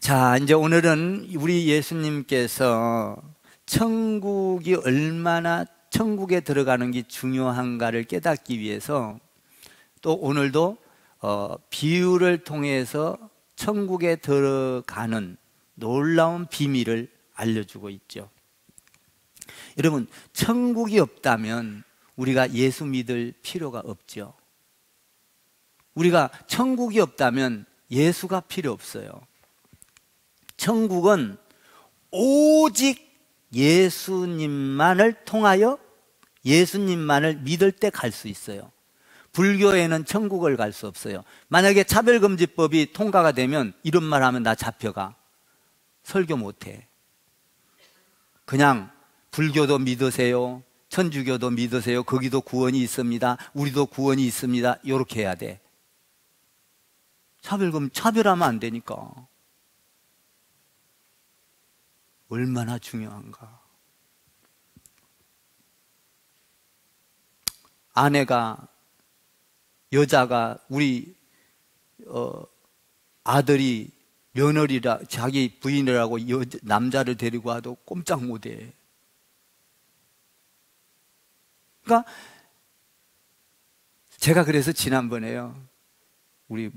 자, 이제 오늘은 우리 예수님께서 천국이 얼마나 천국에 들어가는 게 중요한가를 깨닫기 위해서 또 오늘도 비유를 통해서 천국에 들어가는 놀라운 비밀을 알려주고 있죠. 여러분, 천국이 없다면 우리가 예수 믿을 필요가 없죠. 우리가 천국이 없다면 예수가 필요 없어요. 천국은 오직 예수님만을 통하여 예수님만을 믿을 때 갈 수 있어요. 불교에는 천국을 갈 수 없어요. 만약에 차별금지법이 통과가 되면 이런 말 하면 나 잡혀가. 설교 못해. 그냥 불교도 믿으세요, 천주교도 믿으세요, 거기도 구원이 있습니다, 우리도 구원이 있습니다, 이렇게 해야 돼. 차별하면 안 되니까. 얼마나 중요한가. 아내가, 여자가, 우리 아들이 며느리라 자기 부인이라고 남자를 데리고 와도 꼼짝 못해. 그러니까 제가 그래서 지난번에요, 우리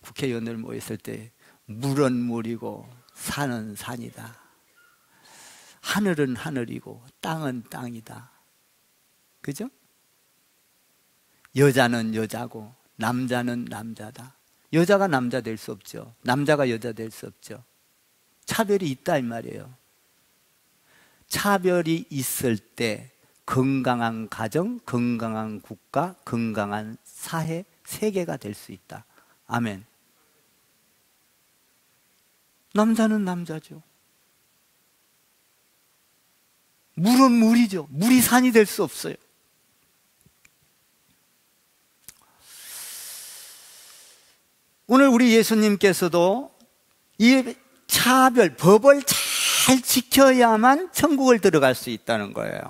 국회의원들 모였을 때 물은 물이고 산은 산이다, 하늘은 하늘이고 땅은 땅이다, 그죠? 여자는 여자고 남자는 남자다. 여자가 남자 될 수 없죠. 남자가 여자 될 수 없죠. 차별이 있다 이 말이에요. 차별이 있을 때 건강한 가정, 건강한 국가, 건강한 사회, 세계가 될 수 있다. 아멘. 남자는 남자죠. 물은 물이죠. 물이 산이 될 수 없어요. 오늘 우리 예수님께서도 이 차별, 법을 잘 지켜야만 천국을 들어갈 수 있다는 거예요.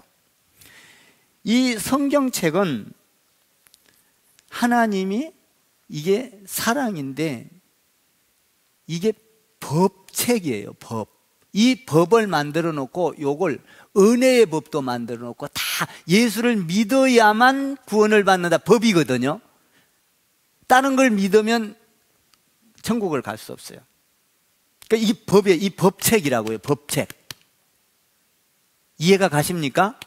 이 성경책은 하나님이, 이게 사랑인데 이게 법책이에요. 법. 이 법을 만들어 놓고 요걸 은혜의 법도 만들어 놓고 다 예수를 믿어야만 구원을 받는다 법이거든요. 다른 걸 믿으면 천국을 갈 수 없어요. 그러니까 이 법에, 이 법책이라고요. 법책. 이해가 가십니까?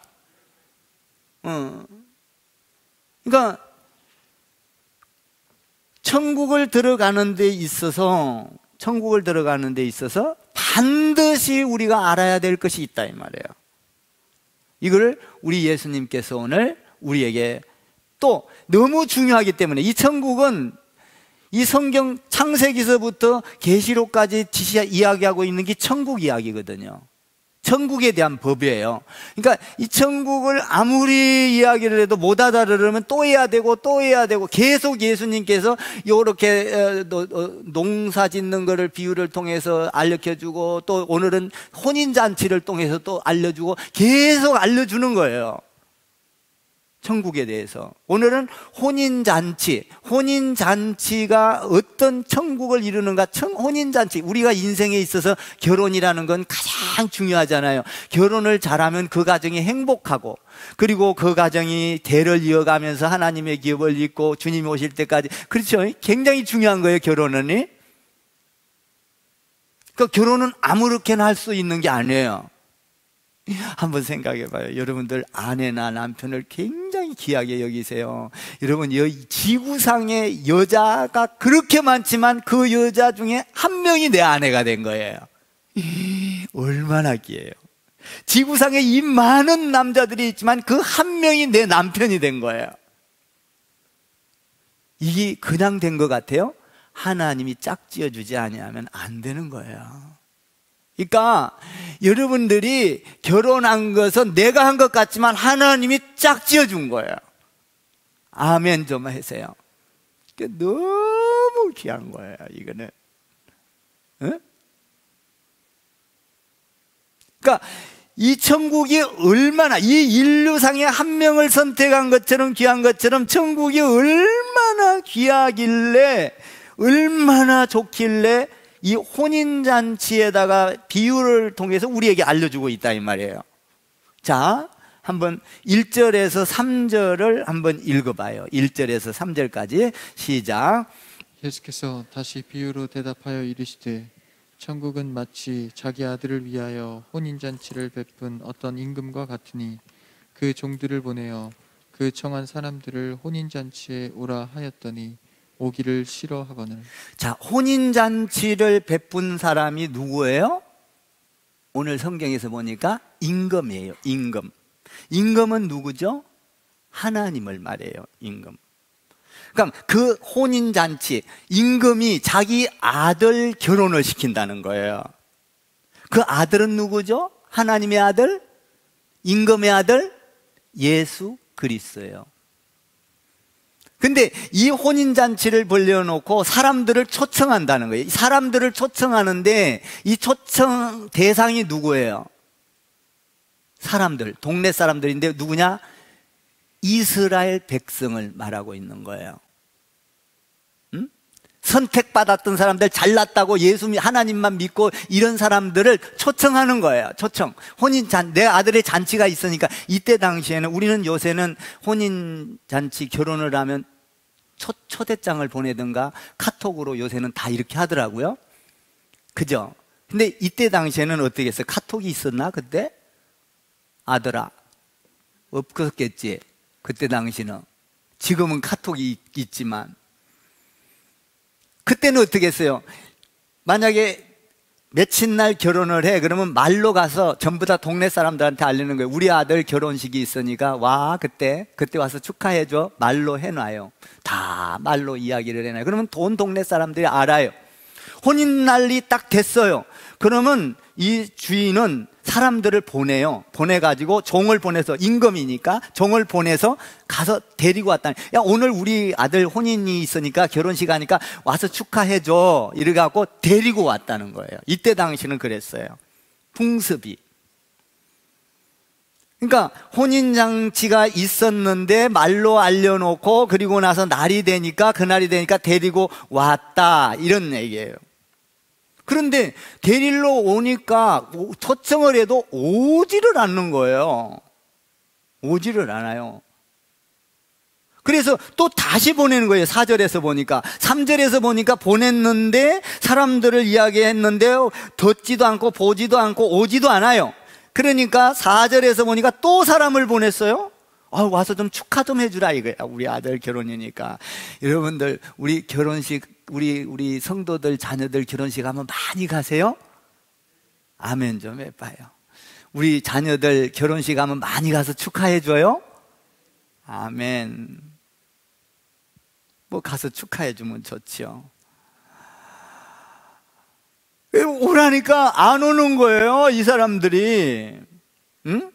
그러니까 천국을 들어가는 데 있어서 반드시 우리가 알아야 될 것이 있다 이 말이에요. 이걸 우리 예수님께서 오늘 우리에게 또 너무 중요하기 때문에, 이 천국은 이 성경 창세기서부터 계시록까지 이야기하고 있는 게 천국 이야기거든요. 천국에 대한 법이에요. 그러니까 이 천국을 아무리 이야기를 해도 못 알아들으면 또 해야 되고 또 해야 되고, 계속 예수님께서 이렇게 농사 짓는 거를 비유를 통해서 알려주고, 또 오늘은 혼인잔치를 통해서 또 알려주고, 계속 알려주는 거예요. 천국에 대해서. 오늘은 혼인잔치가 어떤 천국을 이루는가. 혼인잔치, 우리가 인생에 있어서 결혼이라는 건 가장 중요하잖아요. 결혼을 잘하면 그 가정이 행복하고, 그리고 그 가정이 대를 이어가면서 하나님의 기업을 잇고 주님이 오실 때까지, 그렇죠? 굉장히 중요한 거예요, 결혼은. 그 결혼은 아무렇게나 할 수 있는 게 아니에요. 한번 생각해 봐요. 여러분들 아내나 남편을 굉장히 귀하게 여기세요. 여러분, 지구상에 여자가 그렇게 많지만 그 여자 중에 한 명이 내 아내가 된 거예요. 얼마나 귀해요. 지구상에 이 많은 남자들이 있지만 그 한 명이 내 남편이 된 거예요. 이게 그냥 된 것 같아요? 하나님이 짝지어 주지 아니하면 안 되는 거예요. 그러니까 여러분들이 결혼한 것은 내가 한 것 같지만 하나님이 짝지어 준 거예요. 아멘 좀 하세요. 너무 귀한 거예요, 이거는. 그러니까 이 천국이 얼마나, 이 인류상에 한 명을 선택한 것처럼 귀한 것처럼 천국이 얼마나 귀하길래, 얼마나 좋길래 이 혼인잔치에다가 비유를 통해서 우리에게 알려주고 있다 이 말이에요. 자, 한번 1절에서 3절을 한번 읽어봐요. 1절에서 3절까지 시작. 예수께서 다시 비유로 대답하여 이르시되 천국은 마치 자기 아들을 위하여 혼인잔치를 베푼 어떤 임금과 같으니 그 종들을 보내어 그 청한 사람들을 혼인잔치에 오라 하였더니 오기를 싫어하거늘. 자, 혼인잔치를 베푼 사람이 누구예요? 오늘 성경에서 보니까 임금이에요. 임금. 임금은 누구죠? 하나님을 말해요. 임금. 그러니까 그 혼인잔치, 임금이 자기 아들 결혼을 시킨다는 거예요. 그 아들은 누구죠? 하나님의 아들? 임금의 아들? 예수 그리스도예요. 근데 이 혼인잔치를 벌려놓고 사람들을 초청한다는 거예요. 사람들을 초청하는데 이 초청 대상이 누구예요? 사람들, 동네 사람들인데 누구냐? 이스라엘 백성을 말하고 있는 거예요. 응? 선택받았던 사람들, 잘났다고 예수 하나님만 믿고 이런 사람들을 초청하는 거예요. 초청. 내 아들의 잔치가 있으니까. 이때 당시에는, 우리는 요새는 혼인잔치 결혼을 하면 초대장을 보내든가 카톡으로 요새는 다 이렇게 하더라고요. 그죠? 근데 이때 당시에는 어떻게 했어요? 카톡이 있었나 그때? 아들아, 없었겠지 그때 당시는. 지금은 카톡이 있지만 그때는 어떻게 했어요? 만약에 며칠 결혼을 해 그러면 말로 가서 전부 다 동네 사람들한테 알리는 거예요. 우리 아들 결혼식이 있으니까 와, 그때 와서 축하해줘. 말로 해놔요. 다 말로 이야기를 해놔요. 그러면 온 동네 사람들이 알아요. 혼인날이 딱 됐어요. 그러면 이 주인은 사람들을 보내요. 보내가지고 종을 보내서, 임금이니까 종을 보내서 가서 데리고 왔다니. 야, 오늘 우리 아들 혼인이 있으니까, 결혼식 하니까 와서 축하해줘. 이래갖고 데리고 왔다는 거예요. 이때 당시는 그랬어요. 풍습이. 그러니까 혼인잔치가 있었는데 말로 알려놓고 그리고 나서 날이 되니까, 그날이 되니까 데리고 왔다, 이런 얘기예요. 그런데 데리러 오니까 초청을 해도 오지를 않는 거예요. 오지를 않아요. 그래서 또 다시 보내는 거예요. 4절에서 보니까. 3절에서 보니까 보냈는데 사람들을 이야기했는데 듣지도 않고 보지도 않고 오지도 않아요. 그러니까 4절에서 보니까 또 사람을 보냈어요. 와서 좀 축하 좀 해주라 이거야. 우리 아들 결혼이니까. 여러분들, 우리 결혼식, 우리 성도들 자녀들 결혼식 하면 많이 가세요? 아멘 좀 해봐요. 우리 자녀들 결혼식 하면 많이 가서 축하해줘요? 아멘. 뭐 가서 축하해주면 좋죠. 오라니까 안 오는 거예요, 이 사람들이. 응?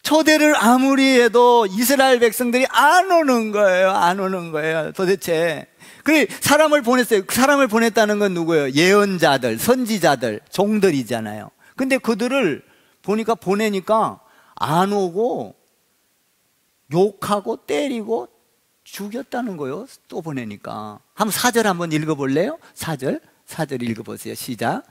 초대를 아무리 해도 이스라엘 백성들이 안 오는 거예요. 안 오는 거예요. 도대체. 그 사람을 보냈어요. 사람을 보냈다는 건 누구예요? 예언자들, 선지자들, 종들이잖아요. 근데 그들을 보내니까 안 오고 욕하고 때리고 죽였다는 거예요. 또 보내니까. 한번 4절 한번 읽어볼래요? 4절 읽어보세요. 시작.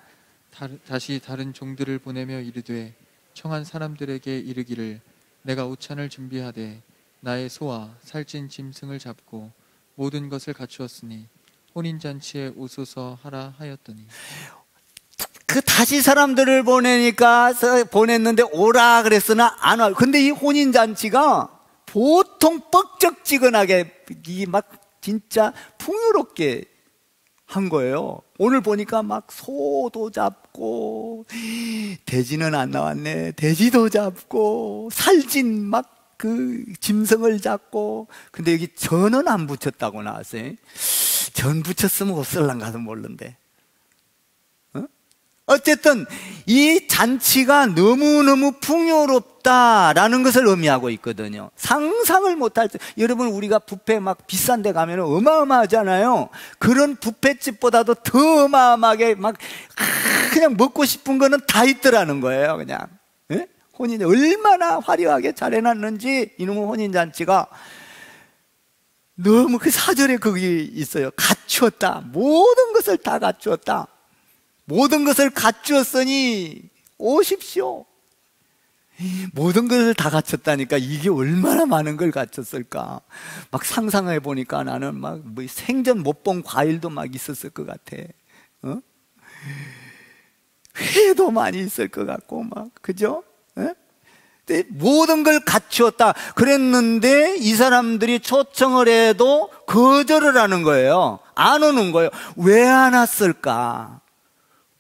다시 다른 종들을 보내며 이르되 청한 사람들에게 이르기를 내가 우찬을 준비하되 나의 소와 살찐 짐승을 잡고 모든 것을 갖추었으니 혼인잔치에 오소서 하라 하였더니. 그 다시 사람들을 보냈는데 오라 그랬으나 안 와. 근데 이 혼인잔치가 보통 뻑적지근하게 막 진짜 풍요롭게 한 거예요. 오늘 보니까 막 소도 잡고, 돼지는 안 나왔네. 돼지도 잡고, 살찐 막 그 짐승을 잡고. 근데 여기 전은 안 붙였다고 나왔어요. 전 붙였으면 없을랑 가서 모르는데. 어쨌든 이 잔치가 너무너무 풍요롭다라는 것을 의미하고 있거든요. 상상을 못할 때, 여러분 우리가 뷔페 막 비싼 데 가면 어마어마하잖아요. 그런 뷔페집보다도 더 어마어마하게 막 그냥 먹고 싶은 거는 다 있더라는 거예요. 그냥 혼인 얼마나 화려하게 잘 해놨는지, 이놈의 혼인잔치가. 너무 그 사절에 거기 있어요. 갖추었다. 모든 것을 다 갖추었다. 모든 것을 갖추었으니 오십시오. 모든 것을 다 갖췄다니까 이게 얼마나 많은 걸 갖췄을까. 막 상상해 보니까 나는 막 뭐 생전 못 본 과일도 막 있었을 것 같아. 어? 회도 많이 있을 것 같고 막 그죠? 근데 모든 걸 갖추었다 그랬는데 이 사람들이 초청을 해도 거절을 하는 거예요. 안 오는 거예요. 왜 안 왔을까?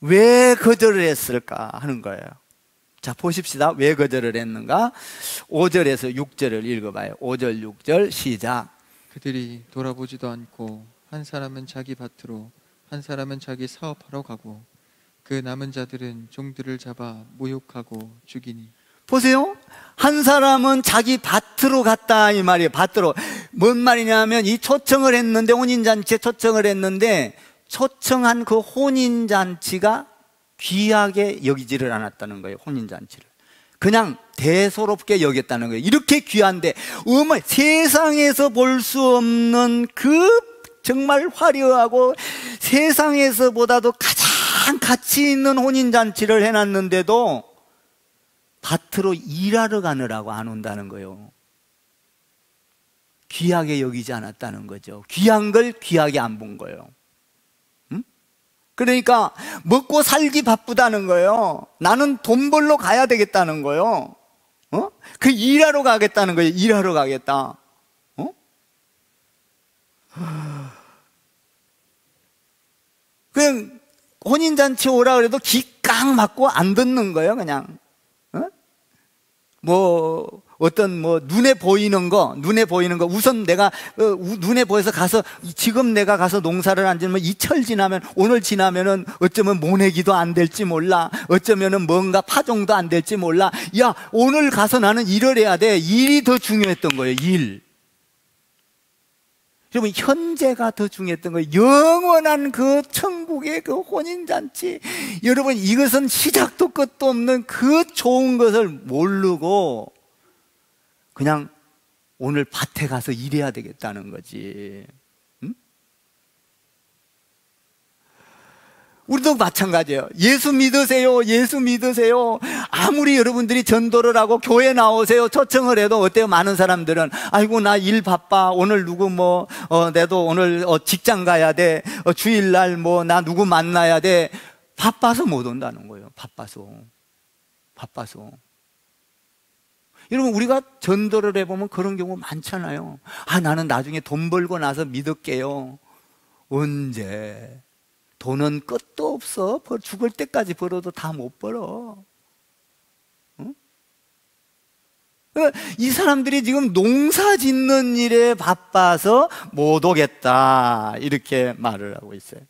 왜 거절을 했을까 하는 거예요. 자, 보십시다. 왜 거절을 했는가? 5절에서 6절을 읽어봐요. 5절, 6절 시작. 그들이 돌아보지도 않고 한 사람은 자기 밭으로 한 사람은 자기 사업하러 가고 그 남은 자들은 종들을 잡아 모욕하고 죽이니. 보세요. 한 사람은 자기 밭으로 갔다 이 말이에요. 밭으로. 뭔 말이냐면 이 초청을 했는데 혼인잔치에 초청을 했는데 초청한 그 혼인잔치가 귀하게 여기지를 않았다는 거예요. 혼인잔치를 그냥 대소롭게 여겼다는 거예요. 이렇게 귀한데 세상에서 볼 수 없는 그 정말 화려하고 세상에서보다도 가장 가치 있는 혼인잔치를 해놨는데도 밭으로 일하러 가느라고 안 온다는 거예요. 귀하게 여기지 않았다는 거죠. 귀한 걸 귀하게 안 본 거예요. 그러니까 먹고 살기 바쁘다는 거예요. 나는 돈 벌러 가야 되겠다는 거예요. 그 일하러 가겠다는 거예요. 일하러 가겠다. 그냥 혼인잔치 오라 그래도 기깡 맞고 안 듣는 거예요. 그냥 뭐 어떤 뭐 눈에 보이는 거 우선 내가 눈에 보여서 가서 지금 내가 가서 농사를 안 지면 이철 지나면 오늘 지나면은 어쩌면 모내기도 안 될지 몰라. 어쩌면은 뭔가 파종도 안 될지 몰라. 야, 오늘 가서 나는 일을 해야 돼. 일이 더 중요했던 거예요. 일. 여러분, 현재가 더 중요했던 거예요. 영원한 그 천국의 그 혼인잔치. 여러분, 이것은 시작도 끝도 없는 그 좋은 것을 모르고 그냥 오늘 밭에 가서 일해야 되겠다는 거지. 응? 우리도 마찬가지예요. 예수 믿으세요. 예수 믿으세요. 아무리 여러분들이 전도를 하고 교회 나오세요 초청을 해도 어때요? 많은 사람들은 아이고 나 일 바빠. 오늘 누구 내도 오늘 직장 가야 돼. 주일날 나 누구 만나야 돼. 바빠서 못 온다는 거예요. 바빠서. 여러분, 우리가 전도를 해보면 그런 경우 많잖아요. 나는 나중에 돈 벌고 나서 믿을게요. 언제? 돈은 끝도 없어. 죽을 때까지 벌어도 다 못 벌어. 응? 이 사람들이 지금 농사 짓는 일에 바빠서 못 오겠다 이렇게 말을 하고 있어요.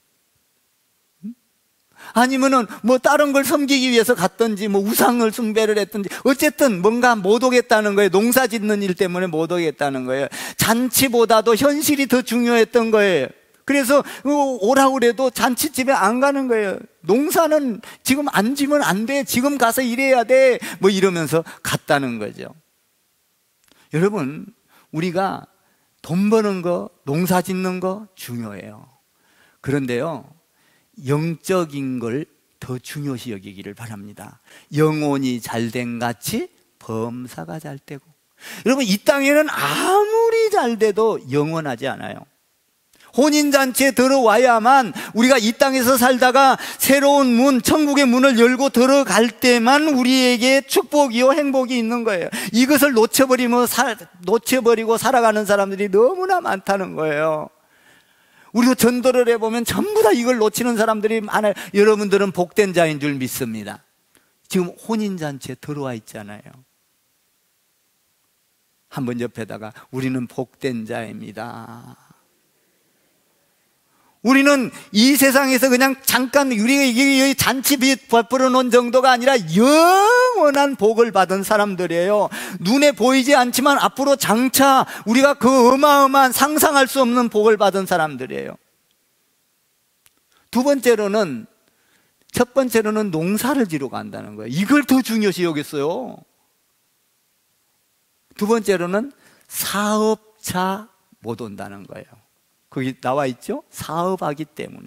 아니면은 다른 걸 섬기기 위해서 갔든지 우상을 숭배를 했든지 어쨌든 뭔가 못 오겠다는 거예요. 농사 짓는 일 때문에 못 오겠다는 거예요. 잔치보다도 현실이 더 중요했던 거예요. 그래서 오라고 그래도 잔치집에 안 가는 거예요. 농사는 지금 안 지면 안 돼. 지금 가서 일해야 돼. 이러면서 갔다는 거죠. 여러분, 우리가 돈 버는 거, 농사 짓는 거 중요해요. 그런데요, 영적인 걸 더 중요시 여기기를 바랍니다. 영혼이 잘된 같이 범사가 잘 되고. 여러분, 이 땅에는 아무리 잘 돼도 영원하지 않아요. 혼인잔치에 들어와야만 우리가 이 땅에서 살다가 새로운 문, 천국의 문을 열고 들어갈 때만 우리에게 축복이요 행복이 있는 거예요. 이것을 놓쳐버리고 살아가는 사람들이 너무나 많다는 거예요. 우리도 전도를 해보면 전부 다 이걸 놓치는 사람들이 많아요. 여러분들은 복된 자인 줄 믿습니다. 지금 혼인잔치에 들어와 있잖아요. 한번 옆에다가 우리는 복된 자입니다. 우리는 이 세상에서 그냥 잠깐 우리가 잔치 베풀어 놓은 정도가 아니라 영원한 복을 받은 사람들이에요. 눈에 보이지 않지만 앞으로 장차 우리가 그 어마어마한 상상할 수 없는 복을 받은 사람들이에요. 첫 번째로는 농사를 지러 간다는 거예요. 이걸 더 중요시 여겼어요. 두 번째로는 사업자 못 온다는 거예요. 거기 나와 있죠? 사업하기 때문에.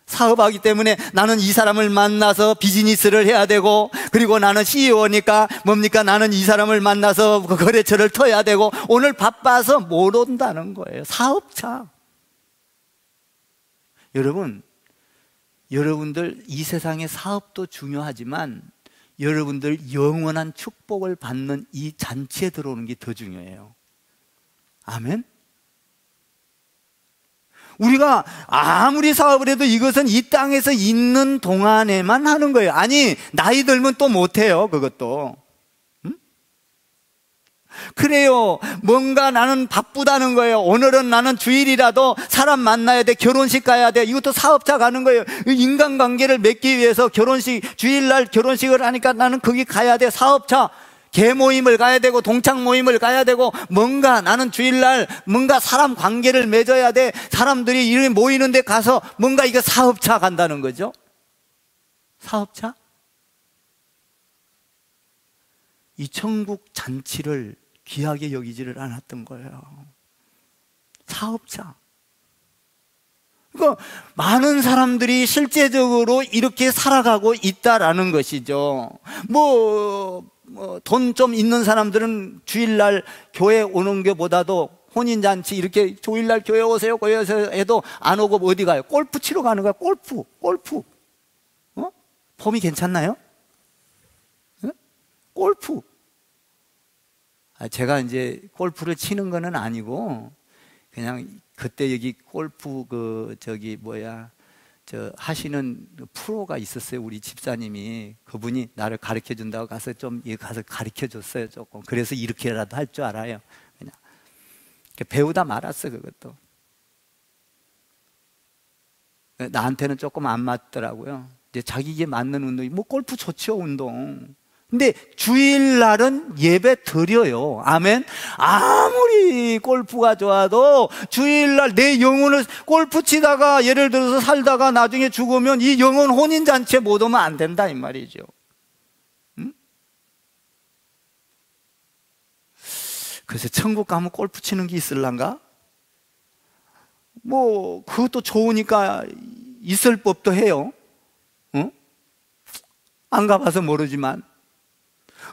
사업하기 때문에 나는 이 사람을 만나서 비즈니스를 해야 되고, 그리고 나는 CEO니까 뭡니까? 나는 이 사람을 만나서 그 거래처를 터야 되고, 오늘 바빠서 못 온다는 거예요. 사업차. 여러분들 이 세상의 사업도 중요하지만 여러분들 영원한 축복을 받는 이 잔치에 들어오는 게 더 중요해요. 아멘? 우리가 아무리 사업을 해도 이것은 이 땅에서 있는 동안에만 하는 거예요. 아니, 나이 들면 또 못해요, 그것도. 응? 그래요. 뭔가 나는 바쁘다는 거예요. 오늘은 나는 주일이라도 사람 만나야 돼, 결혼식 가야 돼. 이것도 사업자 가는 거예요. 인간관계를 맺기 위해서 주일날 결혼식을 하니까 나는 거기 가야 돼. 사업차. 개모임을 가야 되고 동창 모임을 가야 되고, 뭔가 나는 주일날 뭔가 사람 관계를 맺어야 돼. 사람들이 이렇게 모이는 데 가서 뭔가 이거 사업차 간다는 거죠. 사업차? 이 천국 잔치를 귀하게 여기지를 않았던 거예요. 사업차. 그러니까 많은 사람들이 실제적으로 이렇게 살아가고 있다라는 것이죠. 돈 좀 있는 사람들은 주일날 교회 오는 것보다도 혼인잔치 이렇게 주일날 교회 오세요 해도 안 오고 어디 가요? 골프 치러 가는 거야. 골프. 폼이 괜찮나요? 골프. 제가 이제 골프를 치는 거는 아니고, 그냥 그때 여기 골프 하시는 프로가 있었어요. 우리 집사님이. 그분이 나를 가르쳐 준다고 가서 가르쳐 줬어요, 조금. 그래서 이렇게라도 할 줄 알아요. 그냥 배우다 말았어, 그것도. 나한테는 조금 안 맞더라고요. 이제 자기에게 맞는 운동이, 골프 좋죠, 운동. 근데 주일날은 예배 드려요. 아멘. 아무리 골프가 좋아도 주일날 내 영혼을, 골프 치다가 예를 들어서 살다가 나중에 죽으면 이 영혼 혼인잔치에 못 오면 안 된다, 이 말이죠. 응? 그래서 천국 가면 골프 치는 게 있을란가? 그것도 좋으니까 있을 법도 해요. 응? 안 가봐서 모르지만.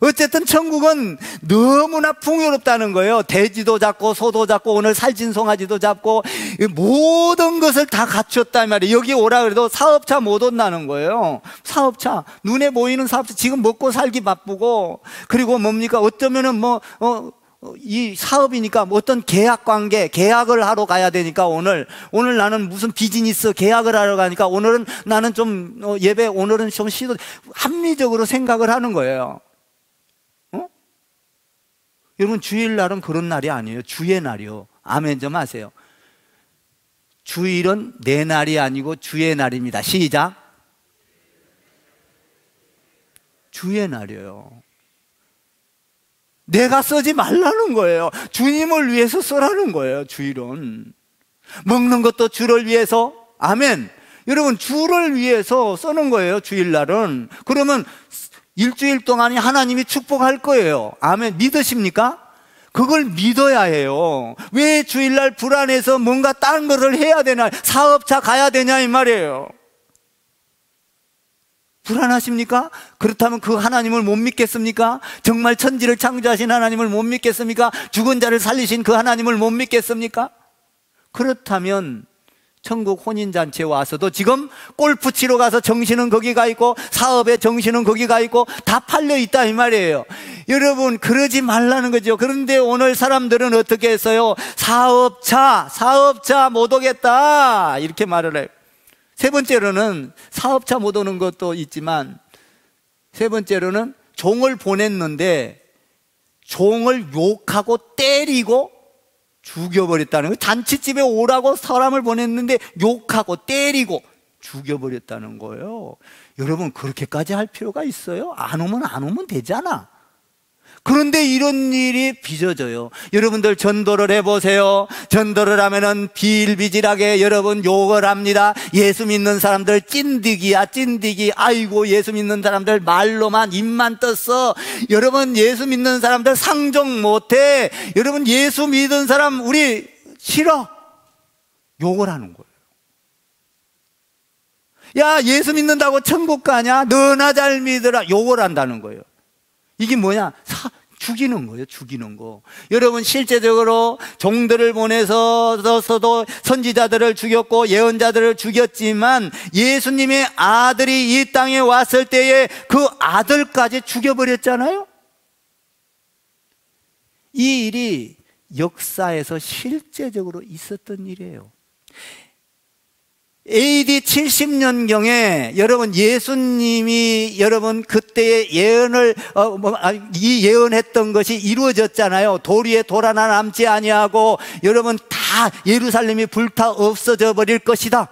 어쨌든 천국은 너무나 풍요롭다는 거예요. 돼지도 잡고 소도 잡고 오늘 살찐 송아지도 잡고 모든 것을 다 갖췄다 이 말이에요. 여기 오라 그래도 사업차 못 온다는 거예요. 사업차, 눈에 보이는 사업차, 지금 먹고 살기 바쁘고, 그리고 뭡니까? 어쩌면은 이 사업이니까 어떤 계약을 하러 가야 되니까 오늘 나는 무슨 비즈니스 계약을 하러 가니까 오늘은 나는 좀 예배, 오늘은 좀 쉬도, 합리적으로 생각을 하는 거예요. 여러분, 주일날은 그런 날이 아니에요. 주의 날이요. 아멘 좀 하세요. 주일은 내 날이 아니고 주의 날입니다. 시작. 주의 날이에요. 내가 쓰지 말라는 거예요. 주님을 위해서 쓰라는 거예요. 주일은 먹는 것도 주를 위해서. 아멘. 여러분, 주를 위해서 쓰는 거예요. 주일날은. 그러면 일주일 동안이 하나님이 축복할 거예요. 아멘. 믿으십니까? 그걸 믿어야 해요. 왜 주일날 불안해서 뭔가 다른 것을 해야 되나, 사업차 가야 되냐 이 말이에요. 불안하십니까? 그렇다면 그 하나님을 못 믿겠습니까? 정말 천지를 창조하신 하나님을 못 믿겠습니까? 죽은 자를 살리신 그 하나님을 못 믿겠습니까? 그렇다면 천국 혼인잔치에 와서도 지금 골프 치러 가서 정신은 거기 가 있고, 사업에 정신은 거기 가 있고, 다 팔려 있다 이 말이에요. 여러분, 그러지 말라는 거죠. 그런데 오늘 사람들은 어떻게 했어요? 사업차 못 오겠다 이렇게 말을 해요. 세 번째로는 사업차 못 오는 것도 있지만, 세 번째로는 종을 보냈는데 종을 욕하고 때리고 죽여버렸다는 거예요. 잔치집에 오라고 사람을 보냈는데 욕하고 때리고 죽여버렸다는 거예요. 여러분, 그렇게까지 할 필요가 있어요? 안 오면 되잖아. 그런데 이런 일이 빚어져요. 여러분들 전도를 해보세요. 전도를 하면은 비일비질하게 여러분 욕을 합니다. 예수 믿는 사람들 찐득이야, 찐득이. 아이고, 예수 믿는 사람들 말로만 입만 떴어. 여러분, 예수 믿는 사람들 상종 못해. 여러분, 예수 믿은 사람, 우리 싫어. 욕을 하는 거예요. 야, 예수 믿는다고 천국 가냐? 너나 잘 믿으라. 욕을 한다는 거예요. 이게 뭐냐? 죽이는 거예요. 죽이는 거. 여러분, 실제적으로 종들을 보내서도 선지자들을 죽였고 예언자들을 죽였지만 예수님의 아들이 이 땅에 왔을 때에 그 아들까지 죽여버렸잖아요. 이 일이 역사에서 실제적으로 있었던 일이에요. AD 70년경에 여러분 예수님이 여러분 그때의 예언을 이 예언했던 것이 이루어졌잖아요. 돌 위에 돌 하나 남지 아니하고 여러분 다 예루살렘이 불타 없어져 버릴 것이다.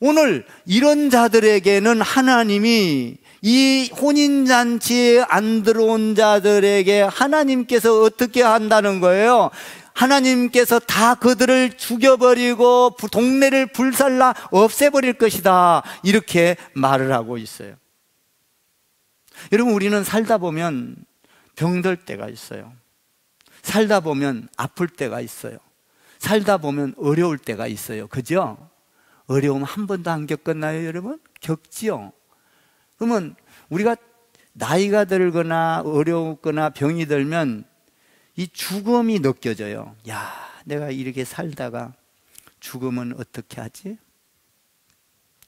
오늘 이런 자들에게는 하나님이 이 혼인잔치에 안 들어온 자들에게 하나님께서 어떻게 한다는 거예요? 하나님께서 다 그들을 죽여버리고 동네를 불살라 없애버릴 것이다, 이렇게 말을 하고 있어요. 여러분, 우리는 살다 보면 병들 때가 있어요. 살다 보면 아플 때가 있어요. 살다 보면 어려울 때가 있어요. 그죠? 어려움 한 번도 안 겪었나요, 여러분? 겪지요. 그러면 우리가 나이가 들거나 어렵거나 병이 들면 이 죽음이 느껴져요. 야, 내가 이렇게 살다가 죽음은 어떻게 하지?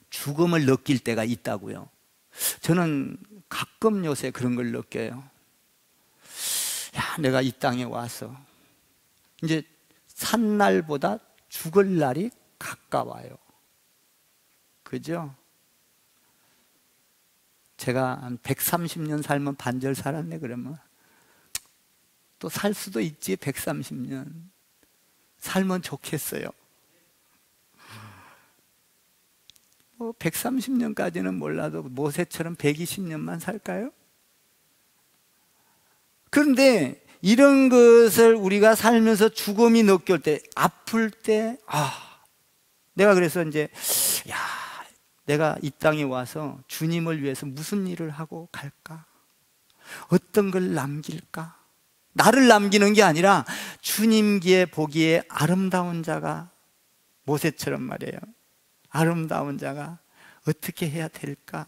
죽음을 느낄 때가 있다고요. 저는 가끔 요새 그런 걸 느껴요. 야, 내가 이 땅에 와서 이제 산 날보다 죽을 날이 가까워요. 그죠? 제가 한 130년 살면 반절 살았네. 그러면 또 살 수도 있지. 130년 살면 좋겠어요. 뭐 130년까지는 몰라도 모세처럼 120년만 살까요? 그런데 이런 것을 우리가 살면서 죽음이 느낄 때, 아플 때, 내가 그래서 이제 내가 이 땅에 와서 주님을 위해서 무슨 일을 하고 갈까? 어떤 걸 남길까? 나를 남기는 게 아니라 주님께 보기에 아름다운 자가, 모세처럼 말이에요. 아름다운 자가 어떻게 해야 될까?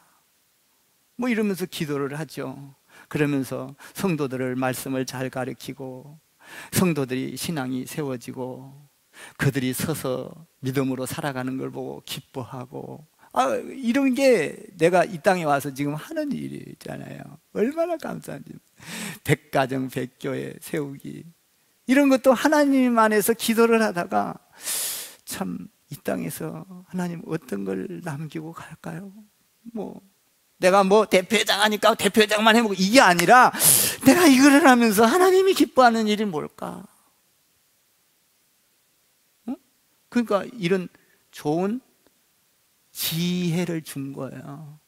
뭐 이러면서 기도를 하죠. 그러면서 성도들을 말씀을 잘 가르치고 성도들이 신앙이 세워지고 그들이 서서 믿음으로 살아가는 걸 보고 기뻐하고, 이런 게 내가 이 땅에 와서 지금 하는 일이잖아요. 얼마나 감사한지. 100가정 100교회 세우기, 이런 것도 하나님 안에서 기도를 하다가 참 이 땅에서 하나님 어떤 걸 남기고 갈까요? 뭐 내가 뭐 대표회장 하니까 대표회장만 해보고, 이게 아니라 내가 이거를 하면서 하나님이 기뻐하는 일이 뭘까? 그러니까 이런 좋은 지혜를 준 거예요.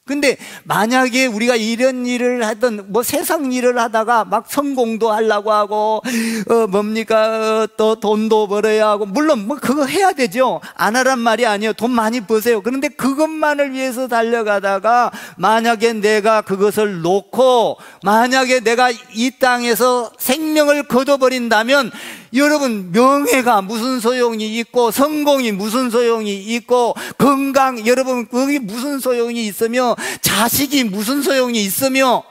근데 만약에 우리가 이런 일을 하던 뭐 세상 일을 하다가 막 성공도 하려고 하고 또 돈도 벌어야 하고, 물론 뭐 그거 해야 되죠. 안 하란 말이 아니에요. 돈 많이 버세요. 그런데 그것만을 위해서 달려가다가 만약에 내가 그것을 놓고 만약에 내가 이 땅에서 생명을 거둬버린다면, 여러분, 명예가 무슨 소용이 있고 성공이 무슨 소용이 있고 건강, 여러분 그게 무슨 소용이 있으며 자식이 무슨 소용이 있으며,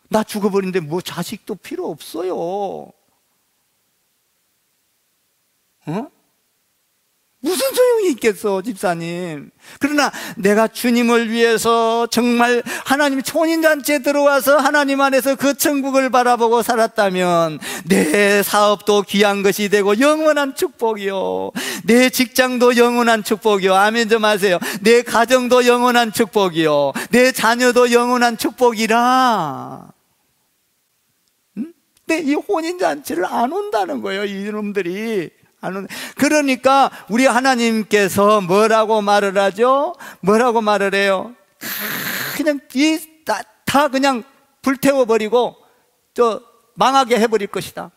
나 죽어버리는데 뭐 자식도 필요 없어요. 무슨 소용이 있겠어, 집사님. 그러나 내가 주님을 위해서 정말 하나님 혼인잔치에 들어와서 하나님 안에서 그 천국을 바라보고 살았다면 내 사업도 귀한 것이 되고 영원한 축복이요, 내 직장도 영원한 축복이요. 아멘 좀 하세요. 내 가정도 영원한 축복이요, 내 자녀도 영원한 축복이라. 근데 이 혼인잔치를 안 온다는 거예요, 이놈들이. 그러니까 우리 하나님께서 뭐라고 말을 하죠? 뭐라고 말을 해요? 그냥 다 그냥 불태워버리고 망하게 해버릴 것이다.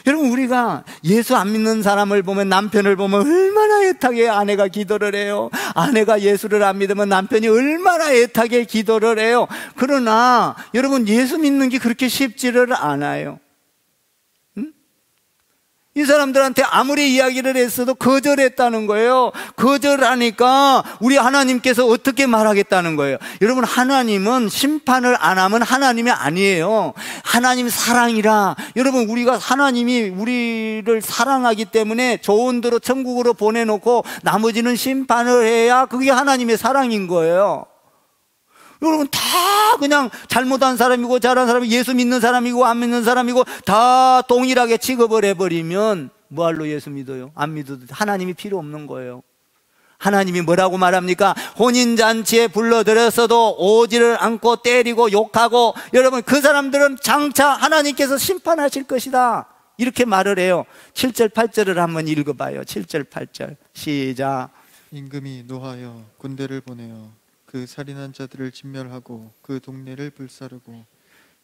여러분, 우리가 예수 안 믿는 사람을 보면, 남편을 보면 얼마나 애타게 아내가 기도를 해요. 아내가 예수를 안 믿으면 남편이 얼마나 애타게 기도를 해요. 그러나 여러분, 예수 믿는 게 그렇게 쉽지를 않아요. 이 사람들한테 아무리 이야기를 했어도 거절했다는 거예요. 거절하니까 우리 하나님께서 어떻게 말하겠다는 거예요. 여러분, 하나님은 심판을 안 하면 하나님이 아니에요. 하나님 사랑이라. 여러분, 우리가 하나님이 우리를 사랑하기 때문에 좋은 대로 천국으로 보내놓고 나머지는 심판을 해야 그게 하나님의 사랑인 거예요. 여러분, 다 그냥 잘못한 사람이고 잘한 사람이, 예수 믿는 사람이고 안 믿는 사람이고 다 동일하게 취급을 해버리면 뭐할로 예수 믿어요? 안 믿어도 하나님이 필요 없는 거예요. 하나님이 뭐라고 말합니까? 혼인잔치에 불러들였어도 오지를 않고 때리고 욕하고, 여러분, 그 사람들은 장차 하나님께서 심판하실 것이다, 이렇게 말을 해요. 7절 8절을 한번 읽어봐요. 7절 8절 시작. 임금이 노하여 군대를 보내어 그 살인한 자들을 진멸하고 그 동네를 불사르고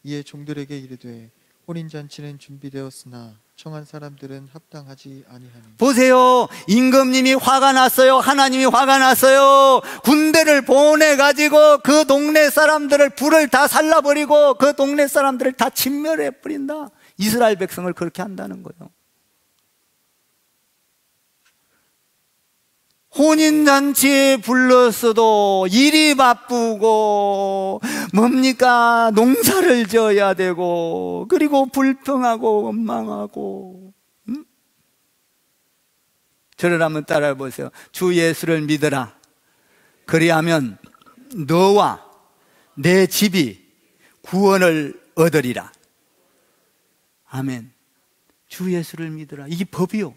이에 종들에게 이르되 혼인잔치는 준비되었으나 청한 사람들은 합당하지 아니하니. 보세요. 임금님이 화가 났어요. 하나님이 화가 났어요. 군대를 보내가지고 그 동네 사람들을 불을 다 살라버리고 그 동네 사람들을 다 진멸해버린다. 이스라엘 백성을 그렇게 한다는 거예요. 혼인잔치에 불렀어도 일이 바쁘고 뭡니까? 농사를 지어야 되고, 그리고 불평하고 원망하고. 저를 한번 따라해 보세요. 주 예수를 믿으라. 그리하면 너와 내 집이 구원을 얻으리라. 아멘. 주 예수를 믿으라. 이게 법이요.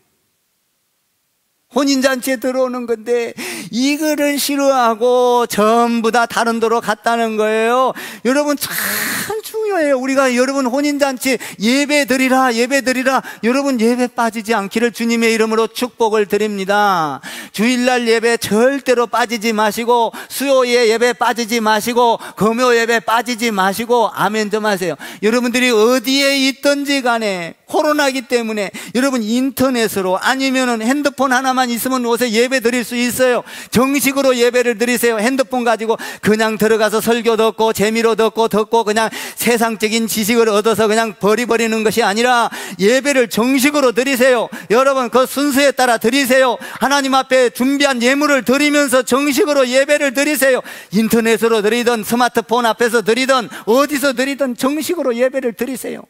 혼인잔치에 들어오는 건데 이거를 싫어하고 전부 다 다른 데로 갔다는 거예요. 여러분, 참 중요해요. 우리가 여러분 혼인잔치 예배 드리라, 예배 드리라. 여러분, 예배 빠지지 않기를 주님의 이름으로 축복을 드립니다. 주일날 예배 절대로 빠지지 마시고, 수요일 예배 빠지지 마시고, 금요 예배 빠지지 마시고, 아멘 좀 하세요. 여러분들이 어디에 있든지 간에 코로나기 때문에 여러분 인터넷으로 아니면은 핸드폰 하나만 있으면 요새 예배 드릴 수 있어요. 정식으로 예배를 드리세요. 핸드폰 가지고 그냥 들어가서 설교 듣고 재미로 듣고 그냥 세상적인 지식을 얻어서 그냥 버리는 것이 아니라 예배를 정식으로 드리세요. 여러분, 그 순서에 따라 드리세요. 하나님 앞에 준비한 예물을 드리면서 정식으로 예배를 드리세요. 인터넷으로 드리든 스마트폰 앞에서 드리든 어디서 드리든 정식으로 예배를 드리세요.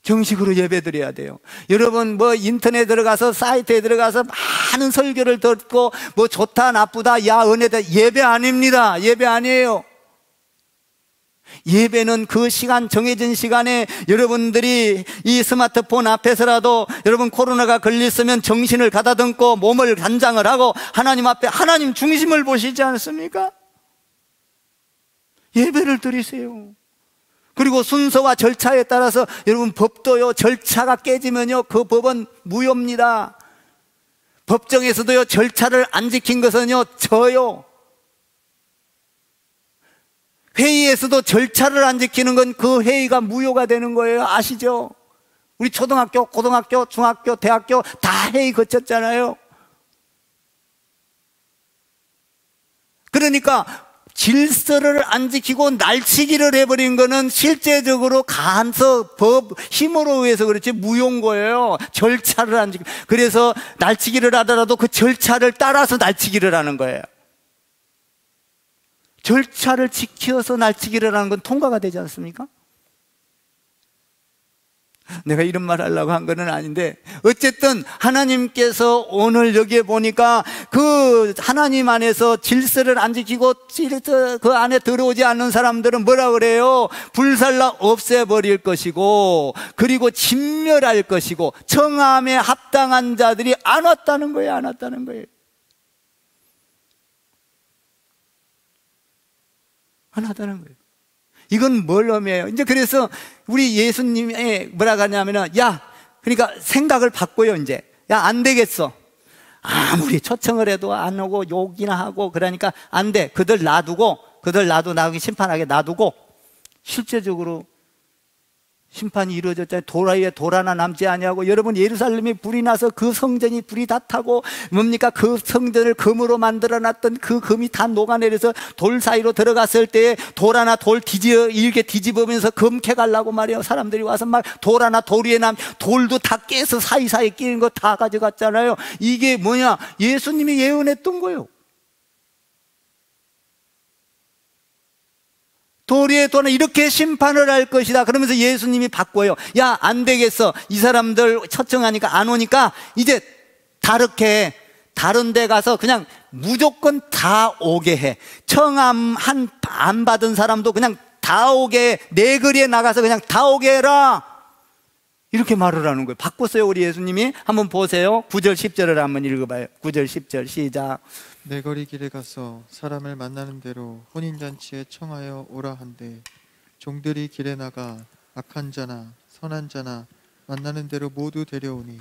정식으로 예배 드려야 돼요. 여러분, 뭐 인터넷 들어가서 사이트에 들어가서 많은 설교를 듣고 뭐 좋다 나쁘다, 야 은혜다, 예배 아닙니다. 예배 아니에요. 예배는 그 시간, 정해진 시간에 여러분들이 이 스마트폰 앞에서라도 여러분 코로나가 걸렸으면 정신을 가다듬고 몸을 단장을 하고 하나님 앞에 하나님 중심을 보시지 않습니까? 예배를 드리세요. 그리고 순서와 절차에 따라서 여러분, 법도요, 절차가 깨지면요 그 법은 무효입니다. 법정에서도요, 절차를 안 지킨 것은요 져요. 회의에서도 절차를 안 지키는 건 그 회의가 무효가 되는 거예요. 아시죠? 우리 초등학교, 고등학교, 중학교, 대학교 다 회의 거쳤잖아요. 그러니까 질서를 안 지키고 날치기를 해버린 거는 실제적으로 간섭, 법, 힘으로 의해서 그렇지 무효인 거예요. 절차를 안 지키고. 그래서 날치기를 하더라도 그 절차를 따라서 날치기를 하는 거예요. 절차를 지켜서 날치기를 하는 건 통과가 되지 않습니까? 내가 이런 말 하려고 한 거는 아닌데, 어쨌든 하나님께서 오늘 여기에 보니까 그 하나님 안에서 질서를 안 지키고 그 안에 들어오지 않는 사람들은 뭐라 그래요? 불살라 없애버릴 것이고, 그리고 진멸할 것이고, 청함에 합당한 자들이 안 왔다는 거예요. 안 왔다는 거예요. 안 왔다는 거예요. 이건 뭘 의미해요? 이제 그래서 우리 예수님이 뭐라고 하냐면은, 야, 그러니까 생각을 바꿔요, 이제. 야, 안 되겠어. 아무리 초청을 해도 안 오고 욕이나 하고 그러니까 안 돼. 그들 놔두고 나오기 심판하게 놔두고 실제적으로 심판이 이루어졌잖아요. 돌 위에 돌 하나 남지 아니하고, 여러분 예루살렘에 불이 나서 그 성전이 불이 다 타고 뭡니까? 그 성전을 금으로 만들어놨던 그 금이 다 녹아내려서 돌 사이로 들어갔을 때에 돌 하나 이렇게 뒤집으면서 금캐 가려고 말이에요. 사람들이 와서 막 돌 하나 돌 위에 돌도 다 깨서 사이사이 끼는 거 다 가져갔잖아요. 이게 뭐냐? 예수님이 예언했던 거예요. 돌 위에 돌은 이렇게 심판을 할 것이다. 그러면서 예수님이 바꿔요. 야, 안 되겠어. 이 사람들 초청하니까 안 오니까 이제 다르게 다른 데 가서 그냥 무조건 다 오게 해. 청함 안 받은 사람도 그냥 다 오게 해. 내 거리에 나가서 그냥 다 오게 해라. 이렇게 말을 하는 거예요. 바꿨어요, 우리 예수님이. 한번 보세요. 9절 10절을 한번 읽어봐요. 9절 10절 시작. 내 거리 길에 가서 사람을 만나는 대로 혼인잔치에 청하여 오라 한대 종들이 길에 나가 악한 자나 선한 자나 만나는 대로 모두 데려오니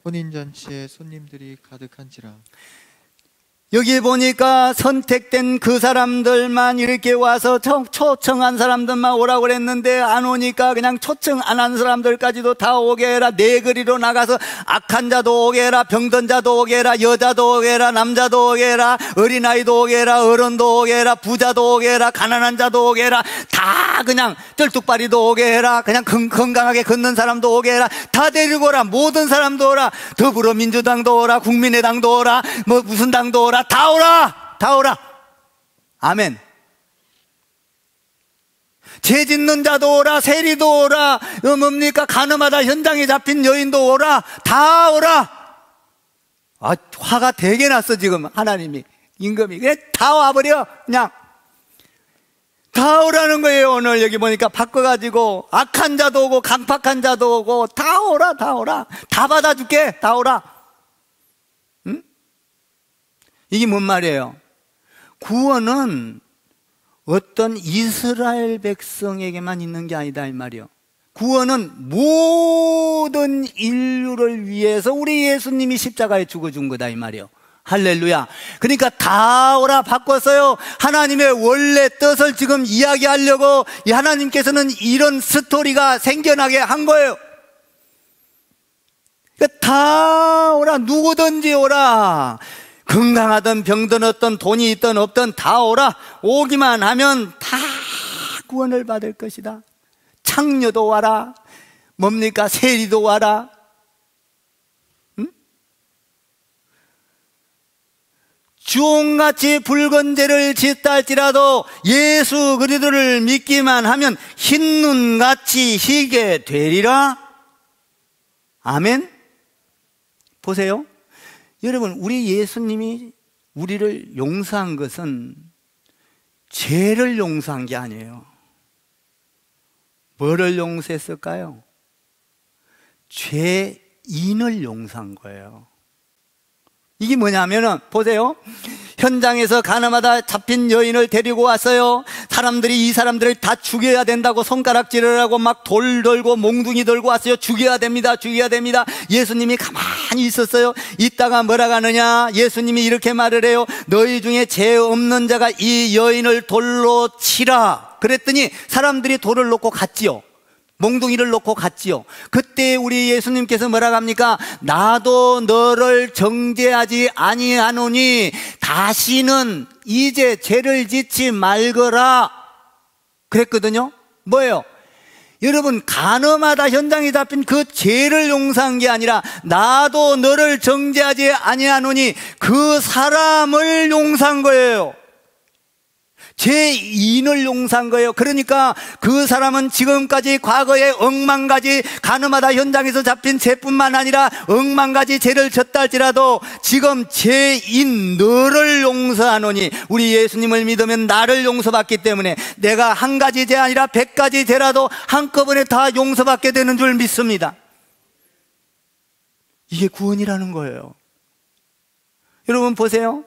혼인잔치에 손님들이 가득한지라. 여기 보니까 선택된 그 사람들만 이렇게 와서 초청한 사람들만 오라고 그랬는데 안 오니까 그냥 초청 안 한 사람들까지도 다 오게 해라. 내 거리로 나가서 악한 자도 오게 해라. 병든 자도 오게 해라. 여자도 오게 해라. 남자도 오게 해라. 어린아이도 오게 해라. 어른도 오게 해라. 부자도 오게 해라. 가난한 자도 오게 해라. 다 그냥 쩔뚝발이도 오게 해라. 그냥 건강하게 걷는 사람도 오게 해라. 다 데리고 오라. 모든 사람도 오라. 더불어민주당도 오라. 국민의당도 오라. 뭐 무슨 당도 오라. 다 오라! 다 오라! 아멘. 죄 짓는 자도 오라, 세리도 오라, 뭡니까? 가늠하다 현장에 잡힌 여인도 오라, 다 오라! 아, 화가 되게 났어, 지금, 하나님이. 임금이. 그냥 다 와버려, 그냥. 다 오라는 거예요, 오늘. 여기 보니까 바꿔가지고, 악한 자도 오고, 강팍한 자도 오고, 다 오라, 다 오라. 다 받아줄게, 다 오라. 이게 뭔 말이에요? 구원은 어떤 이스라엘 백성에게만 있는 게 아니다 이 말이에요. 구원은 모든 인류를 위해서 우리 예수님이 십자가에 죽어준 거다 이 말이에요. 할렐루야. 그러니까 다 오라 바꿨어요. 하나님의 원래 뜻을 지금 이야기하려고 하나님께서는 이런 스토리가 생겨나게 한 거예요. 그러니까 다 오라. 누구든지 오라. 건강하든 병든 어떤 돈이 있든 없든 다 오라. 오기만 하면 다 구원을 받을 것이다. 창녀도 와라. 뭡니까? 세리도 와라. 응? 주홍같이 붉은 죄를 짓다 할지라도 예수 그리스도를 믿기만 하면 흰눈같이 희게 되리라. 아멘. 보세요. 여러분, 우리 예수님이 우리를 용서한 것은 죄를 용서한 게 아니에요. 뭐를 용서했을까요? 죄인을 용서한 거예요. 이게 뭐냐면은, 보세요. 현장에서 가늠하다 잡힌 여인을 데리고 왔어요. 사람들이 이 사람들을 다 죽여야 된다고 손가락질을 하고 막 돌 들고 몽둥이 들고 왔어요. 죽여야 됩니다. 죽여야 됩니다. 예수님이 가만히 있었어요. 이따가 뭐라 하느냐? 예수님이 이렇게 말을 해요. 너희 중에 죄 없는 자가 이 여인을 돌로 치라. 그랬더니 사람들이 돌을 놓고 갔지요. 몽둥이를 놓고 갔지요. 그때 우리 예수님께서 뭐라고 합니까? 나도 너를 정죄하지 아니하노니 다시는 이제 죄를 짓지 말거라 그랬거든요. 뭐예요? 여러분, 가늠하다 현장에 잡힌 그 죄를 용서한 게 아니라 나도 너를 정죄하지 아니하노니 그 사람을 용서한 거예요. 죄인을 용서한 거예요. 그러니까 그 사람은 지금까지 과거에 억만 가지 가늠하다 현장에서 잡힌 죄뿐만 아니라 억만 가지 죄를 졌다 할지라도 지금 죄인 너를 용서하노니, 우리 예수님을 믿으면 나를 용서받기 때문에 내가 한 가지 죄 아니라 100가지 죄라도 한꺼번에 다 용서받게 되는 줄 믿습니다. 이게 구원이라는 거예요. 여러분 보세요.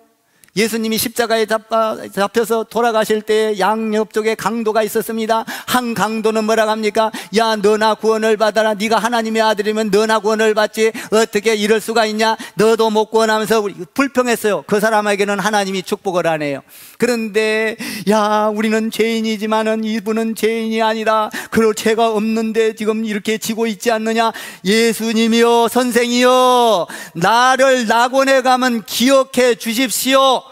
예수님이 십자가에 잡혀서 돌아가실 때 양옆쪽에 강도가 있었습니다. 한 강도는 뭐라고 합니까? 야, 너나 구원을 받아라. 네가 하나님의 아들이면 너나 구원을 받지. 어떻게 이럴 수가 있냐? 너도 못 구원하면서 불평했어요. 그 사람에게는 하나님이 축복을 안 해요. 그런데 야, 우리는 죄인이지만은 이분은 죄인이 아니다. 그럴 죄가 없는데 지금 이렇게 지고 있지 않느냐? 예수님이요, 선생이요, 나를 낙원에 가면 기억해 주십시오.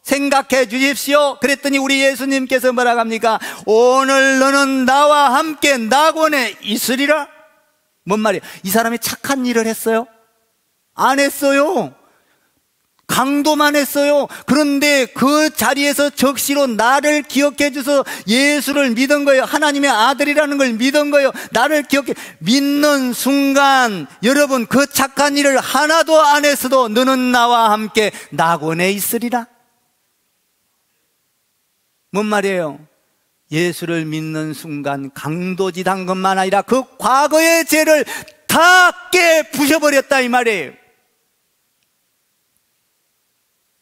생각해 주십시오. 그랬더니 우리 예수님께서 뭐라고 합니까? 오늘 너는 나와 함께 낙원에 있으리라. 뭔 말이에요? 이 사람이 착한 일을 했어요? 안 했어요. 강도만 했어요. 그런데 그 자리에서 적시로 나를 기억해 줘서 예수를 믿은 거예요. 하나님의 아들이라는 걸 믿은 거예요. 나를 기억해 믿는 순간, 여러분, 그 착한 일을 하나도 안 했어도 너는 나와 함께 낙원에 있으리라. 뭔 말이에요? 예수를 믿는 순간 강도짓 한 것만 아니라 그 과거의 죄를 다 깨부셔버렸다 이 말이에요.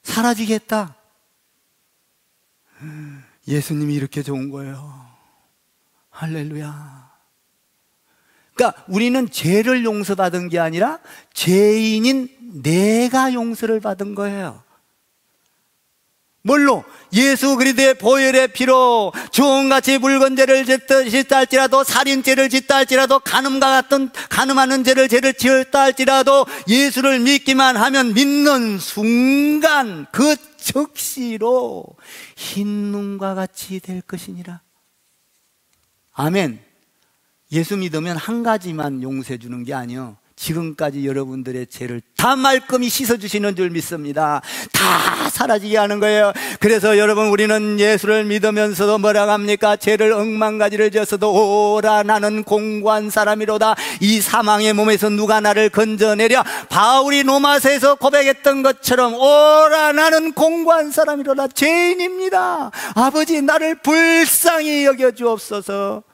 사라지겠다. 예수님이 이렇게 좋은 거예요. 할렐루야. 그러니까 우리는 죄를 용서받은 게 아니라 죄인인 내가 용서를 받은 거예요. 뭘로? 예수 그리스도의 보혈의 피로 주홍같이 붉은 죄를 짓다 할지라도, 살인죄를 짓다 할지라도, 간음하는 죄를 지었다 할지라도 예수를 믿기만 하면 믿는 순간 그 적시로 흰 눈과 같이 될 것이니라. 아멘. 예수 믿으면 한 가지만 용서해 주는 게 아니요, 지금까지 여러분들의 죄를 다 말끔히 씻어주시는 줄 믿습니다. 다 사라지게 하는 거예요. 그래서 여러분, 우리는 예수를 믿으면서도 뭐라고 합니까? 죄를 억만가지를 지었어도 오라 나는 공고한 사람이로다. 이 사망의 몸에서 누가 나를 건져내랴. 바울이 로마서에서 고백했던 것처럼 오라 나는 공고한 사람이로다. 죄인입니다. 아버지, 나를 불쌍히 여겨주옵소서.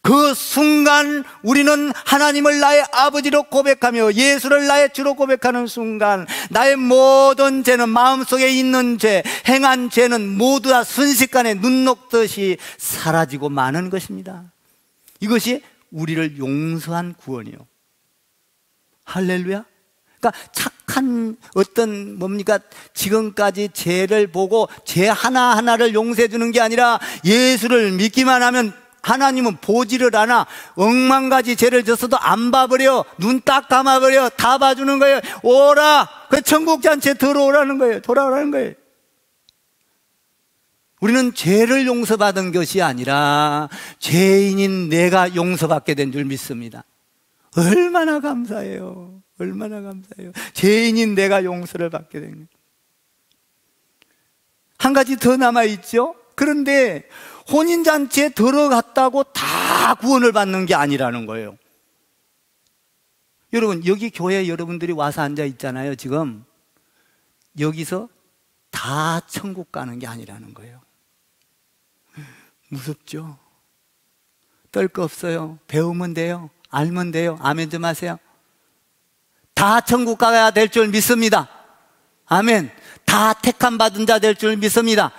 그 순간 우리는 하나님을 나의 아버지로 고백하며 예수를 나의 주로 고백하는 순간 나의 모든 죄는, 마음속에 있는 죄, 행한 죄는 모두 다 순식간에 눈 녹듯이 사라지고 마는 것입니다. 이것이 우리를 용서한 구원이요. 할렐루야. 그러니까 착한 어떤 뭡니까? 지금까지 죄를 보고 죄 하나하나를 용서해 주는 게 아니라 예수를 믿기만 하면 하나님은 보지를 않아. 억만가지 죄를 졌어도 안 봐버려. 눈 딱 감아버려. 다 봐주는 거예요. 오라. 그 천국잔치에 들어오라는 거예요. 돌아오라는 거예요. 우리는 죄를 용서받은 것이 아니라 죄인인 내가 용서받게 된 줄 믿습니다. 얼마나 감사해요. 얼마나 감사해요. 죄인인 내가 용서를 받게 된 거예요. 한 가지 더 남아있죠. 그런데 혼인잔치에 들어갔다고 다 구원을 받는 게 아니라는 거예요. 여러분, 여기 교회에 여러분들이 와서 앉아 있잖아요. 지금 여기서 다 천국 가는 게 아니라는 거예요. 무섭죠? 떨 거 없어요. 배우면 돼요. 알면 돼요. 아멘 좀 하세요. 다 천국 가야 될 줄 믿습니다. 아멘. 다 택함 받은 자 될 줄 믿습니다.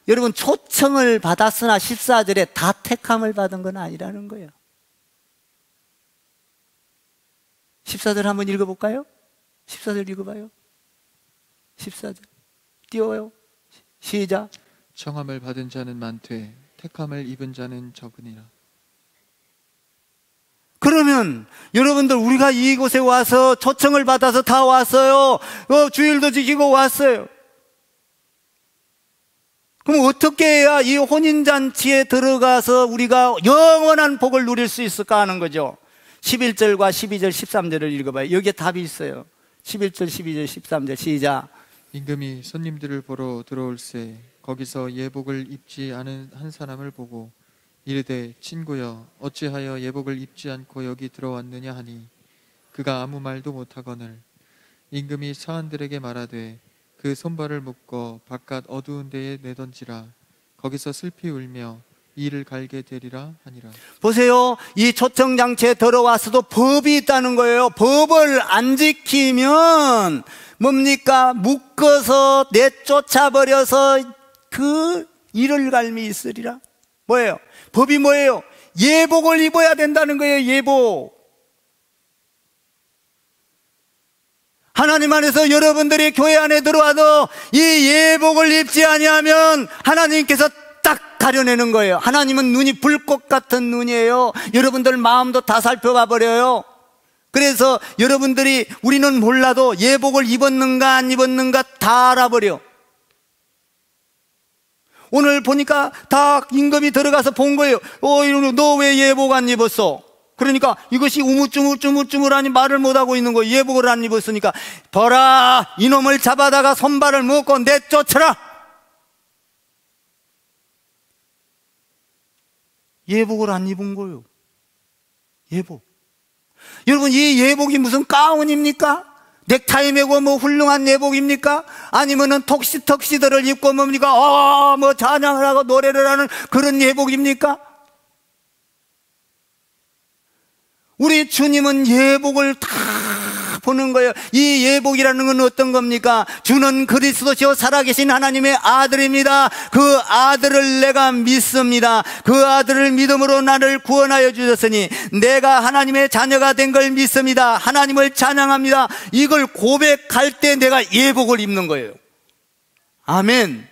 여러분, 초청을 받았으나 14절에 다 택함을 받은 건 아니라는 거예요. 14절 한번 읽어볼까요? 14절 읽어봐요. 14절 띄워요. 시작. 청함을 받은 자는 많되 택함을 입은 자는 적으니라. 그러면 여러분들, 우리가 이곳에 와서 초청을 받아서 다 왔어요. 주일도 지키고 왔어요. 그럼 어떻게 해야 이 혼인잔치에 들어가서 우리가 영원한 복을 누릴 수 있을까 하는 거죠. 11절과 12절, 13절을 읽어봐요. 여기에 답이 있어요. 11절, 12절, 13절 시작. 임금이 손님들을 보러 들어올세 거기서 예복을 입지 않은 한 사람을 보고 이르되 친구여 어찌하여 예복을 입지 않고 여기 들어왔느냐 하니 그가 아무 말도 못하거늘 임금이 사한들에게 말하되 그 손발을 묶어 바깥 어두운 데에 내던지라. 거기서 슬피 울며 이를 갈게 되리라 하니라. 보세요. 이 초청장치에 들어왔어도 법이 있다는 거예요. 법을 안 지키면 뭡니까? 묶어서 내쫓아버려서 그 이를 갈미 있으리라. 뭐예요? 법이 뭐예요? 예복을 입어야 된다는 거예요. 예복. 하나님 안에서 여러분들이 교회 안에 들어와도 이 예복을 입지 아니하면 하나님께서 딱 가려내는 거예요. 하나님은 눈이 불꽃 같은 눈이에요. 여러분들 마음도 다 살펴봐 버려요. 그래서 여러분들이 우리는 몰라도 예복을 입었는가 안 입었는가 다 알아버려. 오늘 보니까 다 임금이 들어가서 본 거예요. 너 왜 예복 안 입었어? 그러니까 이것이 우물쭈물하니 말을 못하고 있는 거예요. 예복을 안 입었으니까. 보라, 이놈을 잡아다가 손발을 묶고 내쫓으라. 예복을 안 입은 거예요. 예복. 여러분, 이 예복이 무슨 가운입니까? 넥타이 메고 뭐 훌륭한 예복입니까? 아니면은 턱시도를 입고 뭡니까? 뭐 찬양을 하고 노래를 하는 그런 예복입니까? 우리 주님은 예복을 다 보는 거예요. 이 예복이라는 건 어떤 겁니까? 주는 그리스도시요 살아계신 하나님의 아들입니다. 그 아들을 내가 믿습니다. 그 아들을 믿음으로 나를 구원하여 주셨으니 내가 하나님의 자녀가 된 걸 믿습니다. 하나님을 찬양합니다. 이걸 고백할 때 내가 예복을 입는 거예요. 아멘.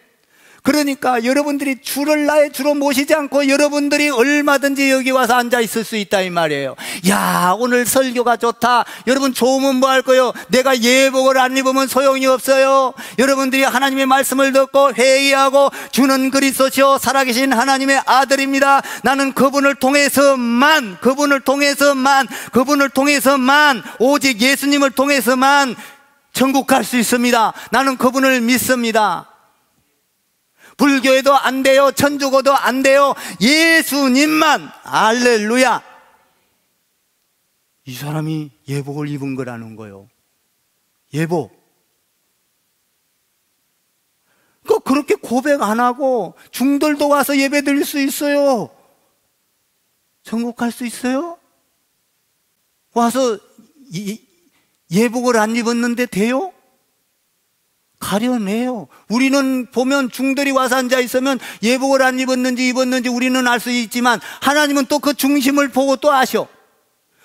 그러니까 여러분들이 주를 나의 주로 모시지 않고 여러분들이 얼마든지 여기 와서 앉아 있을 수 있다 이 말이에요. 야, 오늘 설교가 좋다. 여러분 좋으면 뭐 할 거예요? 내가 예복을 안 입으면 소용이 없어요. 여러분들이 하나님의 말씀을 듣고 회의하고 주는 그리스도시요 살아계신 하나님의 아들입니다. 나는 그분을 통해서만 오직 예수님을 통해서만 천국 갈 수 있습니다. 나는 그분을 믿습니다. 불교에도 안 돼요. 천주교도 안 돼요. 예수님만. 할렐루야. 이 사람이 예복을 입은 거라는 거예요. 예복. 그렇게 고백 안 하고 중들도 와서 예배 드릴 수 있어요. 천국 갈 수 있어요? 와서 예복을 안 입었는데 돼요? 가려내요. 우리는 보면 중들이 와서 앉아 있으면 예복을 안 입었는지 우리는 알 수 있지만 하나님은 또 그 중심을 보고 또 아셔.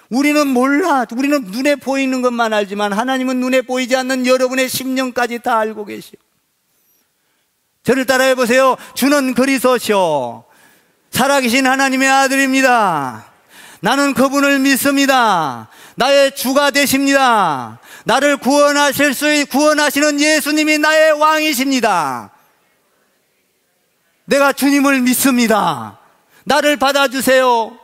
우리는 몰라. 우리는 눈에 보이는 것만 알지만 하나님은 눈에 보이지 않는 여러분의 심령까지 다 알고 계시오. 저를 따라해 보세요. 주는 그리스도시요 살아계신 하나님의 아들입니다. 나는 그분을 믿습니다. 나의 주가 되십니다. 나를 구원하시는 예수님이 나의 왕이십니다. 내가 주님을 믿습니다. 나를 받아주세요.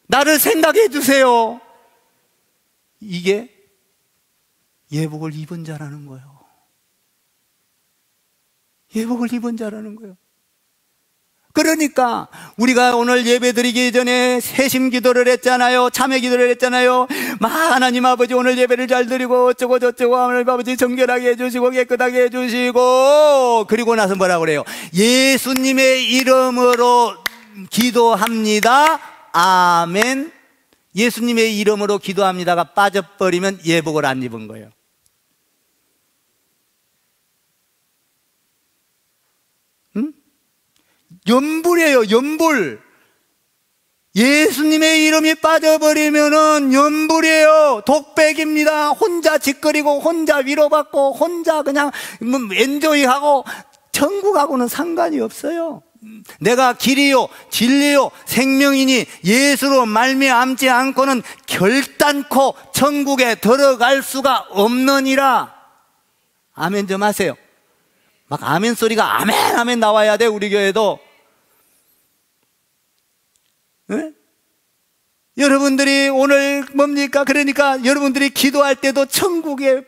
나를 생각해 주세요. 이게 예복을 입은 자라는 거예요. 예복을 입은 자라는 거예요. 그러니까 우리가 오늘 예배드리기 전에 세심 기도를 했잖아요. 참회 기도를 했잖아요. 하나님 아버지 오늘 예배를 잘 드리고 어쩌고 저쩌고 하나님 아버지 정결하게 해주시고 깨끗하게 해주시고, 그리고 나서 뭐라고 그래요? 예수님의 이름으로 기도합니다. 아멘. 예수님의 이름으로 기도합니다가 빠져버리면 예복을 안 입은 거예요. 연불이에요. 연불. 예수님의 이름이 빠져버리면은 연불이에요. 독백입니다. 혼자 짓거리고 혼자 위로받고 혼자 그냥 엔조이하고 천국하고는 상관이 없어요. 내가 길이요 진리요 생명이니 예수로 말미암지 않고는 결단코 천국에 들어갈 수가 없느니라. 아멘 좀 하세요. 막 아멘 소리가 아멘 아멘 나와야 돼. 우리 교회도. 네? 여러분들이 오늘 뭡니까? 그러니까 여러분들이 기도할 때도 천국의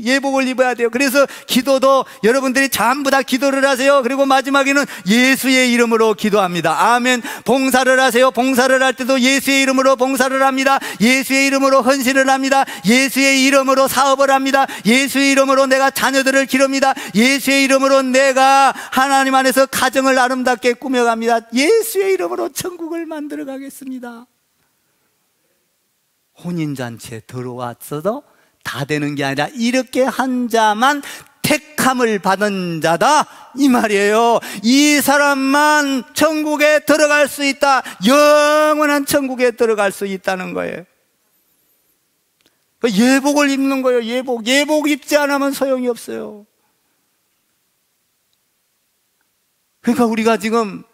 예복을 입어야 돼요. 그래서 기도도 여러분들이 전부 다 기도를 하세요. 그리고 마지막에는 예수의 이름으로 기도합니다. 아멘. 봉사를 하세요. 봉사를 할 때도 예수의 이름으로 봉사를 합니다. 예수의 이름으로 헌신을 합니다. 예수의 이름으로 사업을 합니다. 예수의 이름으로 내가 자녀들을 기릅니다. 예수의 이름으로 내가 하나님 안에서 가정을 아름답게 꾸며갑니다. 예수의 이름으로 천국을 만들어 가겠습니다. 혼인잔치에 들어왔어도 다 되는 게 아니라 이렇게 한 자만 택함을 받은 자다 이 말이에요. 이 사람만 천국에 들어갈 수 있다. 영원한 천국에 들어갈 수 있다는 거예요. 예복을 입는 거예요. 예복 입지 않으면 소용이 없어요. 그러니까 우리가 지금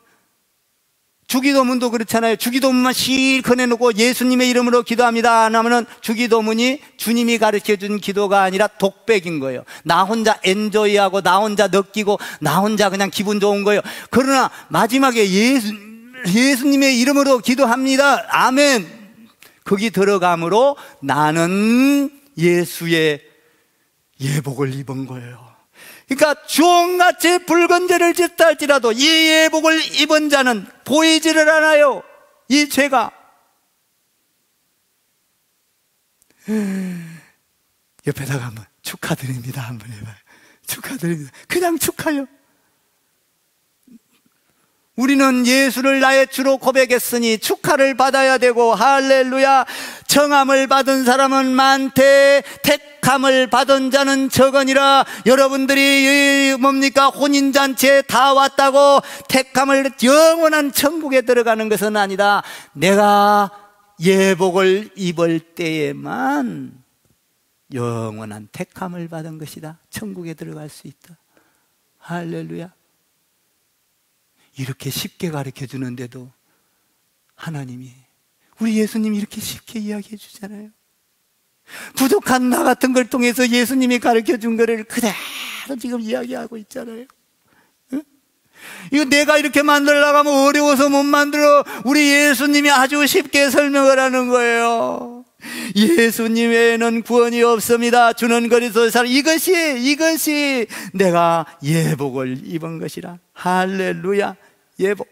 주기도문도 그렇잖아요. 주기도문만 실컷 해놓고 예수님의 이름으로 기도합니다 하면은 주기도문이 주님이 가르쳐준 기도가 아니라 독백인 거예요. 나 혼자 엔조이하고 나 혼자 느끼고 나 혼자 그냥 기분 좋은 거예요. 그러나 마지막에 예수님의 이름으로 기도합니다. 아멘. 거기 들어감으로 나는 예수의 예복을 입은 거예요. 그러니까 주홍같이 붉은 죄를 짓다 할지라도 이 예복을 입은 자는 보이지를 않아요. 이 죄가. 옆에다가 한번 축하드립니다 한번 해봐요. 축하드립니다. 그냥 축하요. 우리는 예수를 나의 주로 고백했으니 축하를 받아야 되고, 할렐루야. 청함을 받은 사람은 많되 택함을 받은 자는 적으니라. 여러분들이 뭡니까? 혼인잔치에 다 왔다고 택함을 영원한 천국에 들어가는 것은 아니다. 내가 예복을 입을 때에만 영원한 택함을 받은 것이다. 천국에 들어갈 수 있다. 할렐루야. 이렇게 쉽게 가르쳐 주는데도 하나님이, 우리 예수님이 이렇게 쉽게 이야기해 주잖아요. 부족한 나 같은 걸 통해서 예수님이 가르쳐 준 거를 그대로 지금 이야기하고 있잖아요. 응? 이거 내가 이렇게 만들려고 하면 어려워서 못 만들어. 우리 예수님이 아주 쉽게 설명을 하는 거예요. 예수님 외에는 구원이 없습니다. 주는 그리스도의 사랑. 이것이 내가 예복을 입은 것이라. 할렐루야. 예복.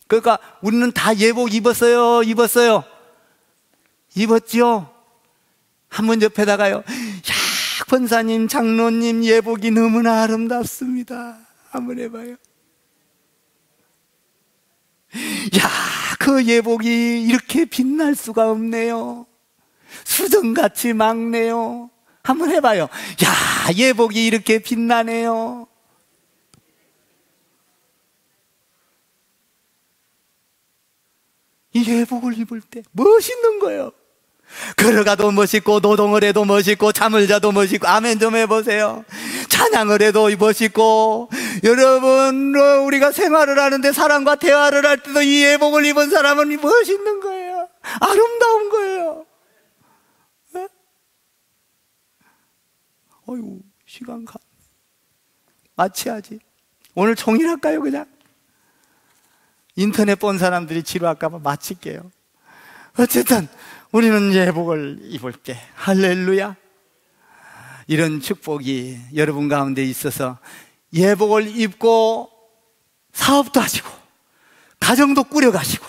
그러니까 우리는 다 예복 입었어요. 입었죠. 한번 옆에다가요, 야, 권사님, 장로님 예복이 너무나 아름답습니다. 한번 해봐요. 야, 그 예복이 이렇게 빛날 수가 없네요. 수정같이 맑네요. 한번 해봐요. 야, 예복이 이렇게 빛나네요. 이 예복을 입을 때 멋있는 거예요. 걸어가도 멋있고, 노동을 해도 멋있고, 잠을 자도 멋있고. 아멘 좀 해보세요. 찬양을 해도 멋있고. 여러분, 우리가 생활을 하는데 사람과 대화를 할 때도 이 예복을 입은 사람은 멋있는 거예요. 아름다운 거예요. 어휴, 시간 가. 마치야지. 오늘 종일 할까요, 그냥? 인터넷 본 사람들이 지루할까봐 마칠게요. 어쨌든, 우리는 예복을 입을게. 할렐루야. 이런 축복이 여러분 가운데 있어서 예복을 입고 사업도 하시고, 가정도 꾸려가시고,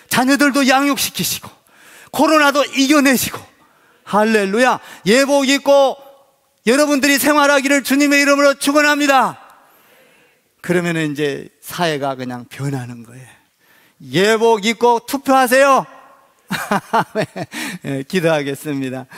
자녀들도 양육시키시고, 코로나도 이겨내시고, 할렐루야. 예복 입고 여러분들이 생활하기를 주님의 이름으로 축원합니다. 그러면 이제 사회가 그냥 변하는 거예요. 예복 입고 투표하세요. 기도하겠습니다.